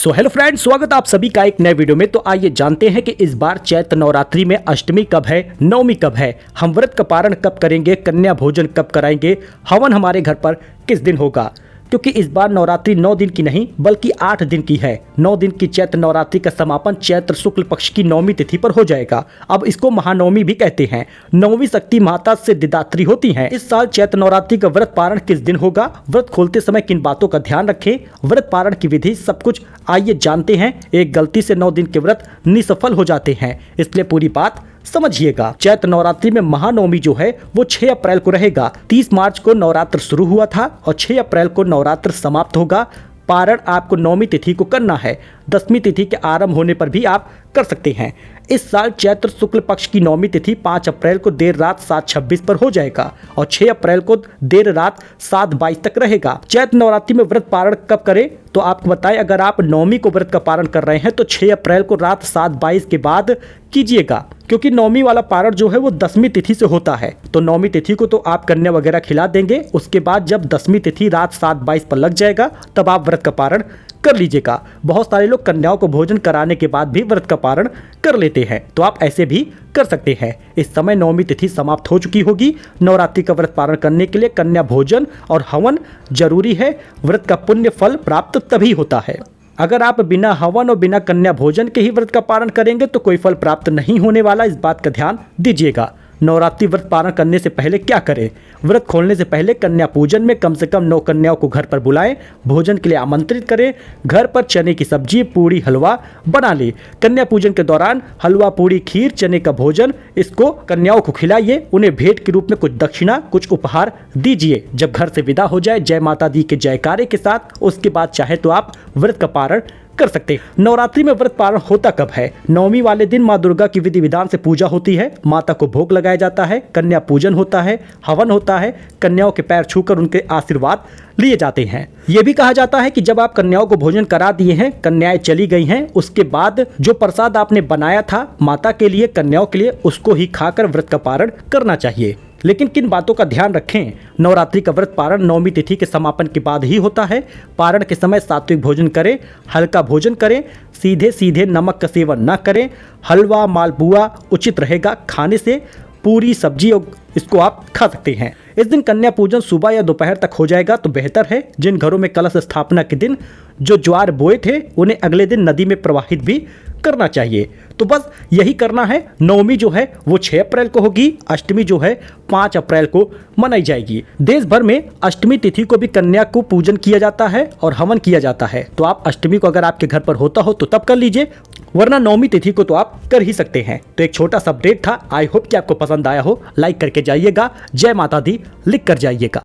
So hello friends, स्वागत है आप सभी का एक नए वीडियो में। तो आइए जानते हैं कि इस बार चैत्र नवरात्रि में अष्टमी कब है, नवमी कब है, हम व्रत का पारण कब करेंगे, कन्या भोजन कब कराएंगे, हवन हमारे घर पर किस दिन होगा। क्योंकि इस बार नवरात्रि 9 दिन की नहीं बल्कि 8 दिन की है। 9 दिन की चैत्र नवरात्रि का समापन चैत्र शुक्ल पक्ष की नवमी तिथि पर हो जाएगा। अब इसको महानवमी भी कहते हैं। नवमी शक्ति माता सिद्धिदात्री होती हैं। इस साल चैत्र नवरात्रि का व्रत पारण किस दिन होगा, व्रत खोलते समय किन बातों का ध्यान रखें, व्रत पारण की विधि, सब कुछ आइए जानते हैं। एक गलती से 9 दिन के व्रत निसफल हो जाते हैं, इसलिए पूरी बात समझिएगा। चैत्र नवरात्रि में महानवमी जो है वो 6 अप्रैल को रहेगा। 30 मार्च को नवरात्र शुरू हुआ था और 6 अप्रैल को नवरात्र समाप्त होगा। पारण आपको नवमी तिथि को करना है। 10वीं तिथि के आरंभ होने पर भी आप कर सकते हैं। इस साल चैत्र शुक्ल पक्ष की नवमी तिथि 5 अप्रैल को देर रात 7:26 पर हो जाएगा और 6 अप्रैल को देर रात 7:22 तक रहेगा। चैत्र नवरात्रि में व्रत पारण कब करें तो आपको बताएं, अगर आप नवमी को व्रत का पारण कर रहे हैं तो 6 अप्रैल को रात 7:22 के बाद कीजिएगा, क्योंकि नवमी वाला पारण जो है वो 10वीं तिथि से होता है। तो नवमी तिथि को तो आप कन्या वगैरह खिला देंगे, उसके बाद जब 10वीं तिथि रात 7:22 पर लग जाएगा तब आप व्रत का पारण कर लीजिएगा। बहुत सारे लोग कन्याओं को भोजन कराने के बाद भी व्रत का पारण कर लेते हैं, तो आप ऐसे भी कर सकते हैं। इस समय नवमी तिथि समाप्त हो चुकी होगी। नवरात्रि का व्रत पारण करने के लिए कन्या भोजन और हवन जरूरी है। व्रत का पुण्य फल प्राप्त तभी होता है। अगर आप बिना हवन और बिना कन्या भोजन के ही व्रत का पारण करेंगे तो कोई फल प्राप्त नहीं होने वाला, इस बात का ध्यान दीजिएगा। नवरात्रि व्रत पारण करने से पहले क्या करें, व्रत खोलने से पहले कन्या पूजन में कम से कम 9 कन्याओं को घर पर बुलाएं, भोजन के लिए आमंत्रित करें, घर पर चने की सब्जी, पूड़ी, हलवा बना ले। कन्या पूजन के दौरान हलवा, पूड़ी, खीर, चने का भोजन इसको कन्याओं को खिलाइए। उन्हें भेंट के रूप में कुछ दक्षिणा, कुछ उपहार दीजिए। जब घर से विदा हो जाए जय माता दी के जयकारे के साथ, उसके बाद चाहे तो आप व्रत का पारण कर सकते हैं। नवरात्रि में व्रत पारण होता कब है? नवमी वाले दिन माँ दुर्गा की विधि विधान से पूजा होती है, माता को भोग लगाया जाता है, कन्या पूजन होता है, हवन होता है, कन्याओं के पैर छूकर उनके आशीर्वाद लिए जाते हैं। यह भी कहा जाता है कि जब आप कन्याओं को भोजन करा दिए हैं, कन्याएं चली गई हैं, उसके बाद जो प्रसाद आपने बनाया था माता के लिए, कन्याओं के लिए, उसको ही खाकर व्रत का पारण करना चाहिए। लेकिन किन बातों का ध्यान रखें? नवरात्रि का व्रत पारण नवमी तिथि के समापन के बाद ही होता है। पारण के समय सात्विक भोजन करें, हल्का भोजन करें, सीधे सीधे नमक का सेवन न करें। हलवा, मालपुआ उचित रहेगा खाने से। पूरी सब्जी इसको आप खा सकते हैं। इस दिन कन्या पूजन सुबह या दोपहर तक हो जाएगा तो बेहतर है। जिन घरों में कलश स्थापना के दिन जो ज्वार बोए थे उन्हें अगले दिन नदी में प्रवाहित भी करना चाहिए। तो बस यही करना है। नवमी जो है वो 6 अप्रैल को होगी, अष्टमी जो है 5 अप्रैल को मनाई जाएगी। देश भर में अष्टमी तिथि को भी कन्या को पूजन किया जाता है और हवन किया जाता है। तो आप अष्टमी को अगर आपके घर पर होता हो तो तब कर लीजिए, वरना नवमी तिथि को तो आप कर ही सकते हैं। तो एक छोटा सा अपडेट था, आई होप कि आपको पसंद आया हो। लाइक करके जाइएगा, जय माता दी लिख कर जाइएगा।